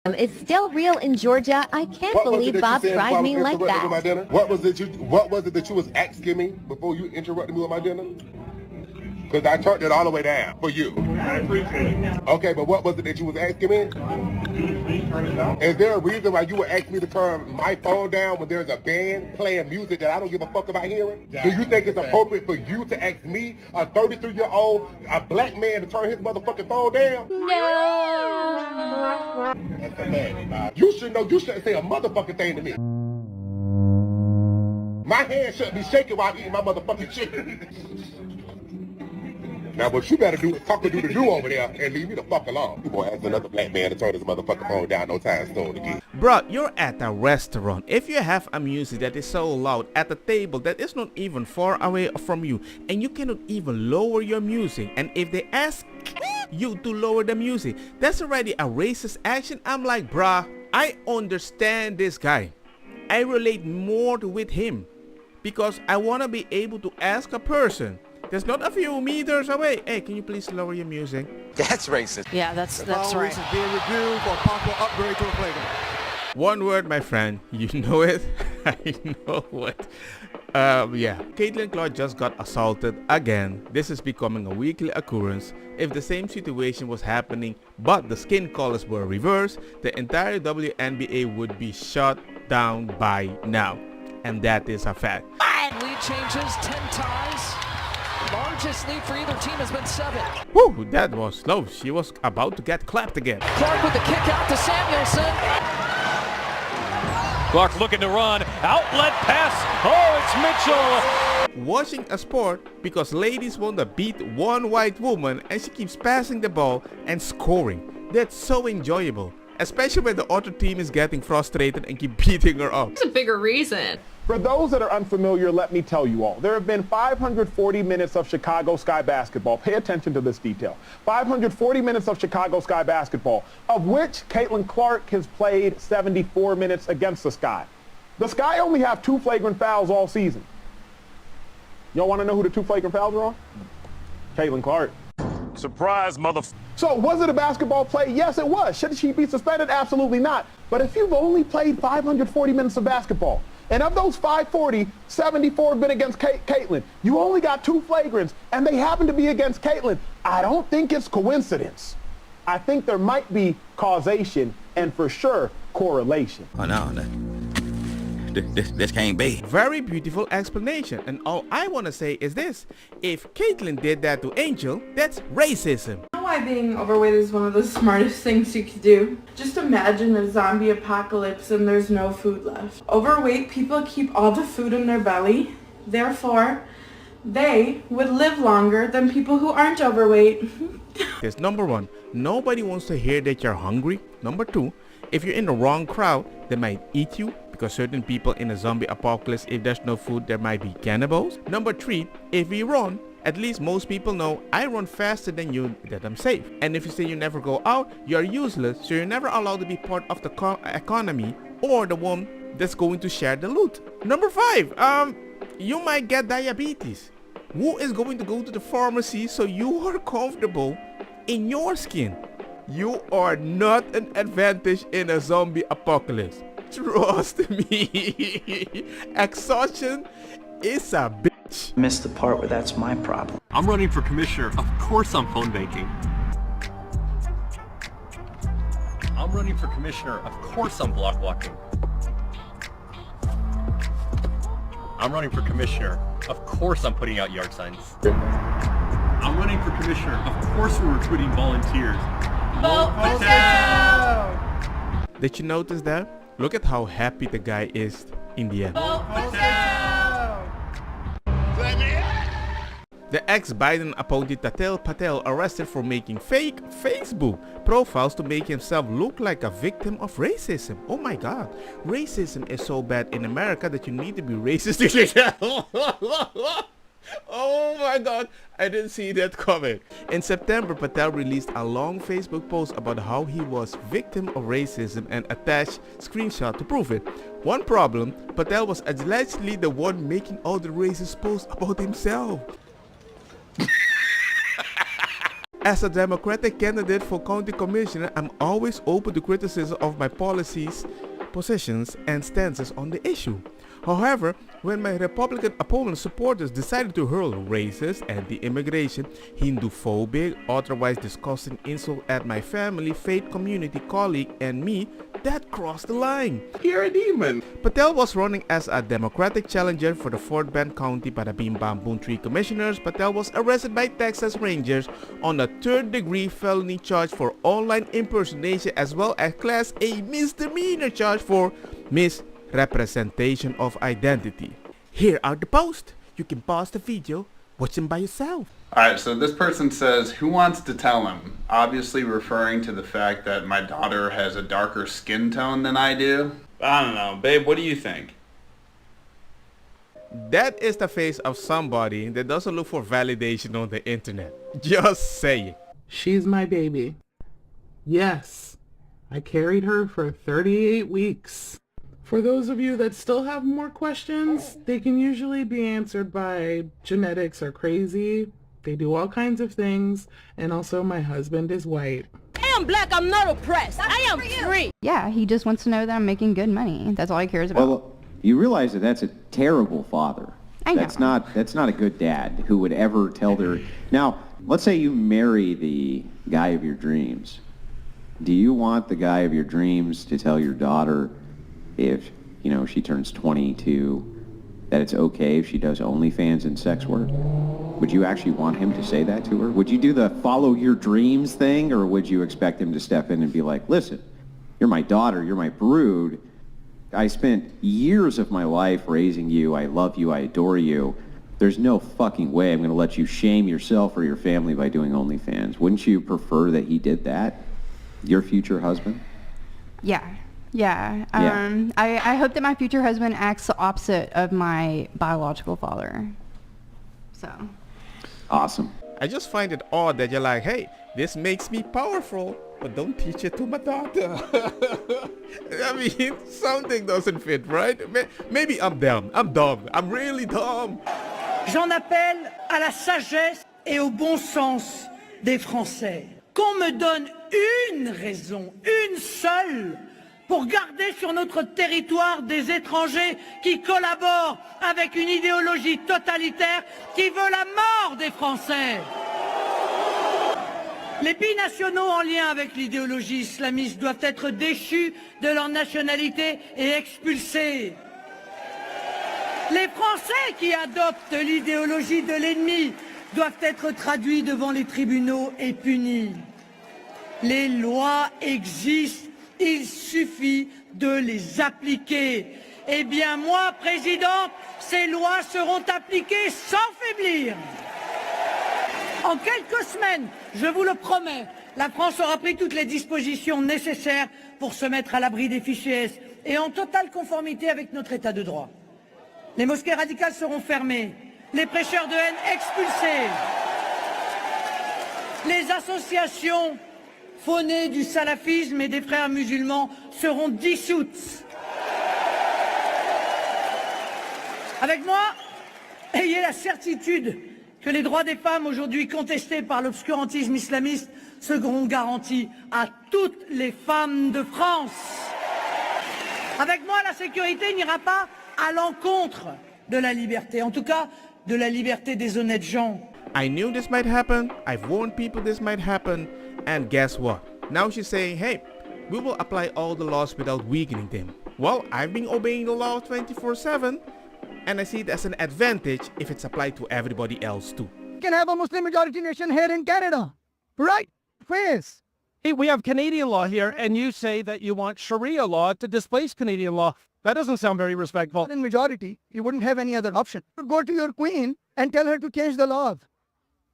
Is still real in Georgia. I can't believe Bob tried me like that. What was it that you was asking me before you interrupted me with my dinner? Because I turned it all the way down for you. I appreciate it. Okay, but what was it that you was asking me? Is there a reason why you would ask me to turn my phone down when there's a band playing music that I don't give a fuck about hearing? Do you think it's appropriate for you to ask me, a 33-year-old, a black man, to turn his motherfucking phone down? No. That's a bad, Bob. You should know you shouldn't say a motherfucking thing to me. My hand shouldn't be shaking while I'm eating my motherfucking chicken. Now, what you better do is talk to do over there and leave me the fuck alone. You gonna ask another black man to turn his motherfucking phone down no time soon again. Bro, you're at a restaurant. If you have a music that is so loud at a table that is not even far away from you, and you cannot even lower your music, and if they ask you to lower the music, that's already a racist action. I'm like, bruh, I understand this guy. I relate more with him because I want to be able to ask a person that's not a few meters away, hey, can you please lower your music? That's racist. Yeah, that's right. Is being reviewed for a possible upgrade to a Flagrant. One word, my friend. You know it. I know it. Yeah. Caitlin Clark just got assaulted again. This is becoming a weekly occurrence. If the same situation was happening, but the skin colors were reversed, the entire WNBA would be shut down by now. And that is a fact. Lead changes, 10 ties. Largest lead for either team has been 7. Whew, that was slow. She was about to get clapped again. Clark with the kick out to Samuelson. Clark looking to run. Outlet pass. Oh, it's Mitchell. Watching a sport because ladies want to beat one white woman and she keeps passing the ball and scoring. That's so enjoyable. Especially when the other team is getting frustrated and keep beating her up. There's a bigger reason. For those that are unfamiliar, let me tell you all, there have been 540 minutes of Chicago Sky basketball. Pay attention to this detail. 540 minutes of Chicago Sky basketball, of which Caitlin Clark has played 74 minutes against the Sky. The Sky only have 2 flagrant fouls all season. Y'all want to know who the 2 flagrant fouls are on? Caitlin Clark. Surprise, So was it a basketball play? Yes, it was. Should she be suspended? Absolutely not. But if you've only played 540 minutes of basketball, and of those 540, 74 have been against Caitlin, you only got 2 flagrants, and they happen to be against Caitlin, I don't think it's coincidence. I think there might be causation and for sure correlation. Oh no, this can't be. Very beautiful explanation, and all I want to say is this: if Caitlin did that to Angel, that's racism. You know why being overweight is one of the smartest things you could do? Just imagine a zombie apocalypse and there's no food left. Overweight people keep all the food in their belly, therefore they would live longer than people who aren't overweight. There's number 1, nobody wants to hear that you're hungry. Number 2, if you're in the wrong crowd, they might eat you, because certain people in a zombie apocalypse, if there's no food, there might be cannibals. Number 3, if we run, at least most people know I run faster than you, that I'm safe. And if you say you never go out, you're useless, so you're never allowed to be part of the economy or the one that's going to share the loot. Number 5, you might get diabetes. Who is going to go to the pharmacy so you are comfortable in your skin? You are not an advantage in a zombie apocalypse. Trust me. Exhaustion is a bitch. Missed the part where that's my problem. I'm running for commissioner. Of course I'm phone banking. I'm running for commissioner. Of course I'm block walking. I'm running for commissioner. Of course I'm putting out yard signs. I'm running for commissioner. Of course we're recruiting volunteers. Vote for Joe! Did you notice that? Look at how happy the guy is in the end. Vote for Joe! The ex-Biden appointee Tatel Patel arrested for making fake Facebook profiles to make himself look like a victim of racism. Oh my god, racism is so bad in America that you need to be racist. Oh my god, I didn't see that coming. In September, Patel released a long Facebook post about how he was victim of racism and attached screenshot to prove it. One problem, Patel was allegedly the one making all the racist posts about himself. As a Democratic candidate for county commissioner, I'm always open to criticism of my policies, positions, and stances on the issue. However, when my Republican opponent supporters decided to hurl racist, anti-immigration, Hindu-phobic, otherwise disgusting insult at my family, faith community, colleague, and me, that crossed the line. You're a demon. Patel was running as a Democratic challenger for the Fort Bend County Bada Bing Bam Boom 3 commissioners. Patel was arrested by Texas Rangers on a third-degree felony charge for online impersonation as well as Class A misdemeanor charge for misrepresentation of identity. Here are the posts. You can pause the video, watch them by yourself. Alright, so this person says, who wants to tell him? Obviously referring to the fact that my daughter has a darker skin tone than I do. I don't know, babe, what do you think? That is the face of somebody that doesn't look for validation on the internet. Just saying. She's my baby. Yes, I carried her for 38 weeks. For those of you that still have more questions, they can usually be answered by genetics are crazy. They do all kinds of things. And also my husband is white. I am black. I'm not oppressed. I am free. Yeah, he just wants to know that I'm making good money. That's all he cares about. Well, you realize that that's a terrible father. I know. That's not a good dad who would ever tell their... Now, let's say you marry the guy of your dreams. Do you want the guy of your dreams to tell your daughter if, you know, she turns 22, that it's okay if she does OnlyFans and sex work? Would you actually want him to say that to her? Would you do the follow your dreams thing, or would you expect him to step in and be like, listen, you're my daughter, you're my brood, I spent years of my life raising you, I love you, I adore you, there's no fucking way I'm going to let you shame yourself or your family by doing OnlyFans. Wouldn't you prefer that he did that? Your future husband? Yeah. I hope that my future husband acts the opposite of my biological father. So. Awesome. I just find it odd that you're like, hey, this makes me powerful, but don't teach it to my daughter. I mean, something doesn't fit, right? Maybe I'm dumb. I'm really dumb. J'en appelle à la sagesse et au bon sens des Français. Qu'on me donne une raison, une seule, pour garder sur notre territoire des étrangers qui collaborent avec une idéologie totalitaire qui veut la mort des Français. Les binationaux en lien avec l'idéologie islamiste doivent être déchus de leur nationalité et expulsés. Les Français qui adoptent l'idéologie de l'ennemi doivent être traduits devant les tribunaux et punis. Les lois existent. Il suffit de les appliquer. Eh bien, moi, Présidente, ces lois seront appliquées sans faiblir. En quelques semaines, je vous le promets, la France aura pris toutes les dispositions nécessaires pour se mettre à l'abri des fichiers S et en totale conformité avec notre état de droit. Les mosquées radicales seront fermées, les prêcheurs de haine expulsés, les associations faunées du salafisme et des frères musulmans seront dissoutes. Avec moi, ayez la certitude que les droits des femmes aujourd'hui contestés par l'obscurantisme islamiste seront garantis à toutes les femmes de France. Avec moi, la sécurité n'ira pas à l'encontre de la liberté, en tout cas de la liberté des honnêtes gens. I knew this might happen. I've warned people this might happen. And guess what? Now she's saying, hey, we will apply all the laws without weakening them. Well, I've been obeying the law 24/7, and I see it as an advantage if it's applied to everybody else too. We can have a Muslim majority nation here in Canada, right? Please. Hey, we have Canadian law here, and you say that you want Sharia law to displace Canadian law. That doesn't sound very respectful. In majority, you wouldn't have any other option. Go to your queen and tell her to change the laws.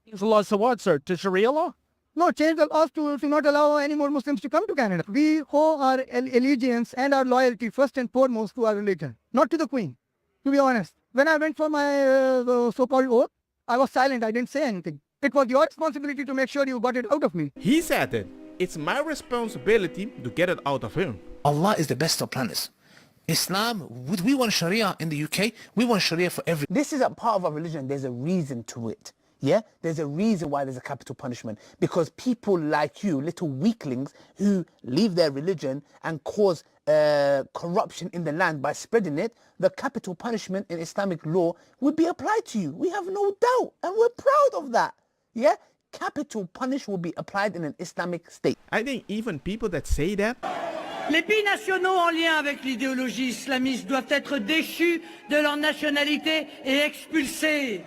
Change the laws to what, sir? To Sharia law? No, change the laws to not allow any more Muslims to come to Canada. We owe our allegiance and our loyalty first and foremost to our religion, not to the Queen, to be honest. When I went for my so-called oath, I was silent. I didn't say anything. It was your responsibility to make sure you got it out of me. He said it. It's my responsibility to get it out of him. Allah is the best of planners. Islam, we want Sharia in the UK. We want Sharia for every... This is a part of our religion. There's a reason to it. Yeah, there's a reason why there's a capital punishment, because people like you, little weaklings who leave their religion and cause corruption in the land by spreading it, the capital punishment in Islamic law would be applied to you. We have no doubt, and we're proud of that. Yeah, capital punish will be applied in an Islamic state. I think even people that say that, Les binationaux en lien avec l'idéologie islamiste doivent être déchus de leur nationalité et expulsés.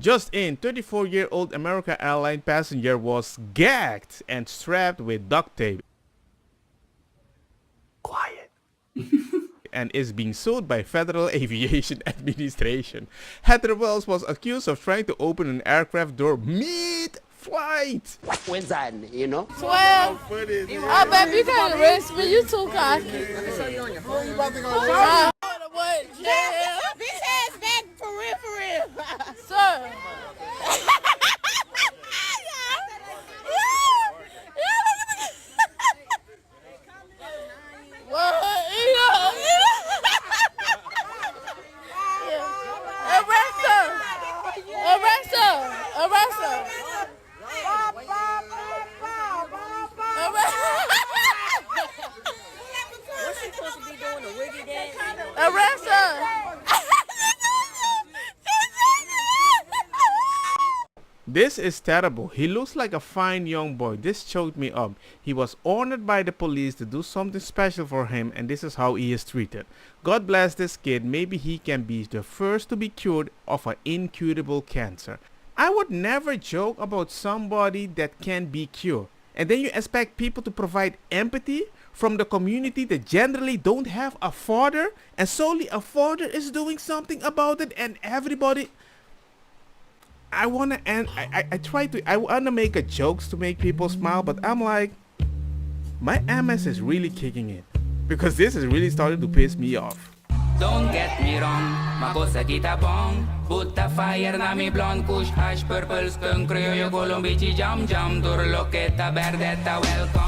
just in, 34-year-old American airline passenger was gagged and strapped with duct tape. Quiet. And is being sued by Federal Aviation Administration. Heather Wells was accused of trying to open an aircraft door mid-flight. When's that, you know? 12. Oh, baby, you can't arrest me. You too cocky. So you on your phone? You about to go What? Jail? Bitch ass back for real, for real. Sir. This is terrible. He looks like a fine young boy. This choked me up. He was honored by the police to do something special for him, and this is how he is treated. God bless this kid. Maybe he can be the first to be cured of an incurable cancer. I would never joke about somebody that can be cured. And then you expect people to provide empathy from the community that generally don't have a father, and solely a father is doing something about it, and everybody... I wanna make a jokes to make people smile, but I'm like, my MS is really kicking in, because this is really starting to piss me off. Don't get me wrong, ma cosa kita bong. Put the fire na mi blonde kush hash purple skunk criollo colombici jam jam. Dur loqueta verdetta welcome.